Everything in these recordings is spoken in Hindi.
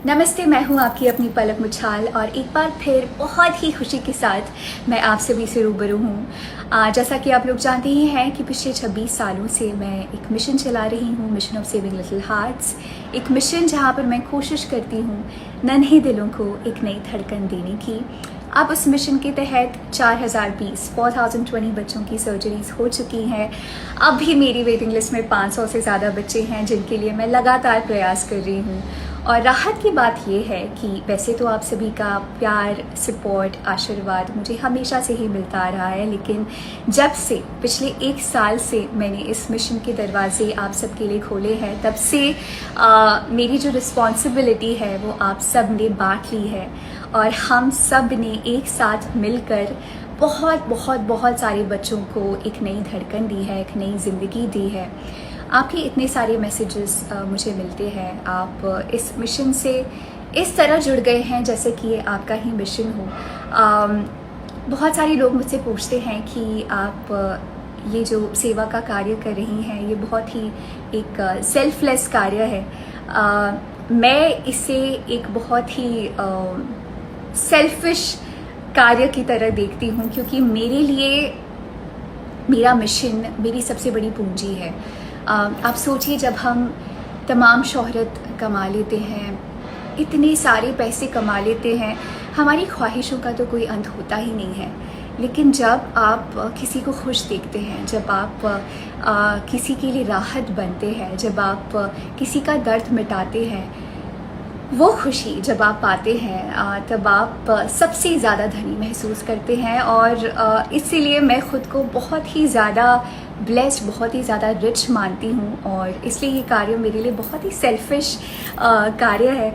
नमस्ते, मैं हूँ आपकी अपनी पलक मुछाल और एक बार फिर बहुत ही खुशी के साथ मैं आप सभी से रूबरू हूँ। जैसा कि आप लोग जानते ही हैं कि पिछले 26 सालों से मैं एक मिशन चला रही हूँ, mission of saving little hearts. एक मिशन जहाँ पर मैं कोशिश करती हूँ नन्हे दिलों को एक नई धड़कन देने की। अब उस मिशन के तहत 4020 बच्चों की सर्जरीज हो चुकी हैं। अब भी मेरी वेटिंग लिस्ट में 500 से ज़्यादा बच्चे हैं जिनके लिए मैं लगातार प्रयास कर रही हूँ। और राहत की बात यह है कि वैसे तो आप सभी का प्यार, सपोर्ट, आशीर्वाद मुझे हमेशा से ही मिलता आ रहा है, लेकिन जब से पिछले 1 साल से मैंने इस मिशन के दरवाजे आप सबके लिए खोले हैं, तब से मेरी जो रिस्पॉन्सिबिलिटी है वो आप सब ने बांट ली है और हम सब ने एक साथ मिलकर बहुत बहुत बहुत सारे बच्चों को एक नई धड़कन दी है, एक नई ज़िंदगी दी है। आपके इतने सारे मैसेजेस मुझे मिलते हैं। आप इस मिशन से इस तरह जुड़ गए हैं जैसे कि ये आपका ही मिशन हो। बहुत सारे लोग मुझसे पूछते हैं कि आप ये जो सेवा का कार्य कर रही हैं ये बहुत ही एक सेल्फलेस कार्य है। मैं इसे एक बहुत ही सेल्फिश कार्य की तरह देखती हूँ, क्योंकि मेरे लिए मेरा मिशन मेरी सबसे बड़ी पूंजी है। आप सोचिए, जब हम तमाम शोहरत कमा लेते हैं, इतने सारे पैसे कमा लेते हैं, हमारी ख्वाहिशों का तो कोई अंत होता ही नहीं है। लेकिन जब आप किसी को खुश देखते हैं, जब आप किसी के लिए राहत बनते हैं, जब आप किसी का दर्द मिटाते हैं, वो खुशी जब आप पाते हैं तब आप सबसे ज़्यादा धनी महसूस करते हैं। और इसीलिए मैं ख़ुद को बहुत ही ज़्यादा ब्लेस्ड, बहुत ही ज़्यादा रिच मानती हूँ और इसलिए ये कार्य मेरे लिए बहुत ही सेल्फिश कार्य है।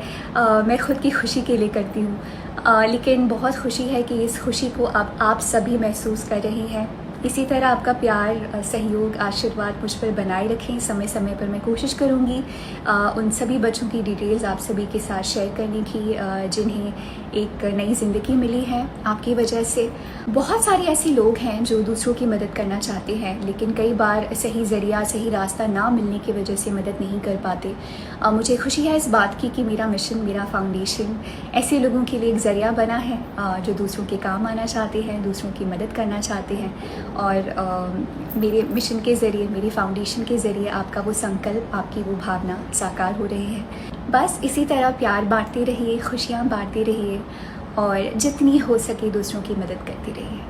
मैं ख़ुद की खुशी के लिए करती हूँ, लेकिन बहुत खुशी है कि इस खुशी को अब आप सभी महसूस कर रहे हैं। इसी तरह आपका प्यार, सहयोग, आशीर्वाद मुझ पर बनाए रखें। समय समय पर मैं कोशिश करूँगी उन सभी बच्चों की डिटेल्स आप सभी के साथ शेयर करने की जिन्हें एक नई ज़िंदगी मिली है आपकी वजह से। बहुत सारे ऐसे लोग हैं जो दूसरों की मदद करना चाहते हैं, लेकिन कई बार सही ज़रिया, सही रास्ता ना मिलने की वजह से मदद नहीं कर पाते। मुझे खुशी है इस बात की कि मेरा मिशन, मेरा फाउंडेशन ऐसे लोगों के लिए एक ज़रिया बना है जो दूसरों के काम आना चाहते हैं, दूसरों की मदद करना चाहते हैं। और मेरे मिशन के ज़रिए, मेरी फाउंडेशन के ज़रिए आपका वो संकल्प, आपकी वो भावना साकार हो रही है। बस इसी तरह प्यार बांटते रहिए, खुशियाँ बांटते रहिए और जितनी हो सके दूसरों की मदद करते रहिए।